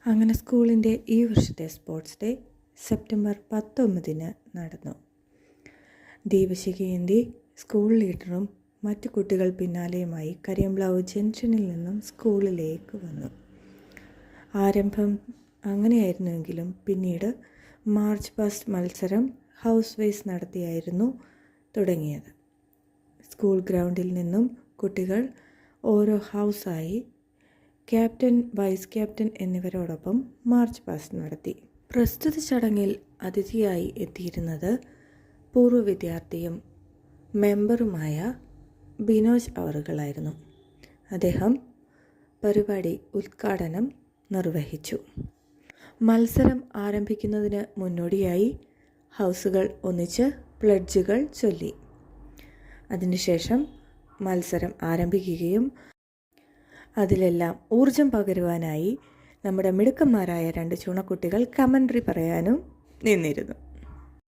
അങ്ങനെ സ്കൂളിൻ്റെ ഈ വർഷത്തെ സ്പോർട്സ് ഡേ സെപ്റ്റംബർ 19 നടന്നു. ദീപശിഖയേന്തി സ്കൂൾ ലീഡറും മറ്റു കുട്ടികൾ പിന്നാലെയുമായി കരിയംപ്ലാവ് ജംഗ്ഷനിൽ നിന്നും സ്കൂളിലേക്ക് വന്നു. ആരംഭം അങ്ങനെയായിരുന്നുവെങ്കിലും പിന്നീട് മാർച്ച് പാസ്റ്റ് മത്സരം ഹൗസ് വൈസ് നടത്തിയായിരുന്നു തുടങ്ങിയത്. സ്കൂൾ ഗ്രൗണ്ടിൽ നിന്നും കുട്ടികൾ ഓരോ ഹൗസായി ക്യാപ്റ്റൻ, വൈസ് ക്യാപ്റ്റൻ എന്നിവരോടൊപ്പം മാർച്ച് പാസ്റ്റ് നടത്തി. പ്രസ്തുത ചടങ്ങിൽ അതിഥിയായി എത്തിയിരുന്നത് പൂർവ്വ വിദ്യാർത്ഥിയും മെമ്പറുമായ ബിനോജ് അവറുകളായിരുന്നു. അദ്ദേഹം പരിപാടി ഉദ്ഘാടനം നിർവഹിച്ചു. മത്സരം ആരംഭിക്കുന്നതിന് മുന്നോടിയായി ഹൗസുകൾ ഒന്നിച്ച് പ്ലഡ്ജുകൾ ചൊല്ലി. അതിനുശേഷം മത്സരം ആരംഭിക്കുകയും അതിലെല്ലാം ഊർജം പകരുവാനായി നമ്മുടെ മിടുക്കന്മാരായ 2 ചുണക്കുട്ടികൾ കമൻട്രി പറയാനും നിന്നിരുന്നു.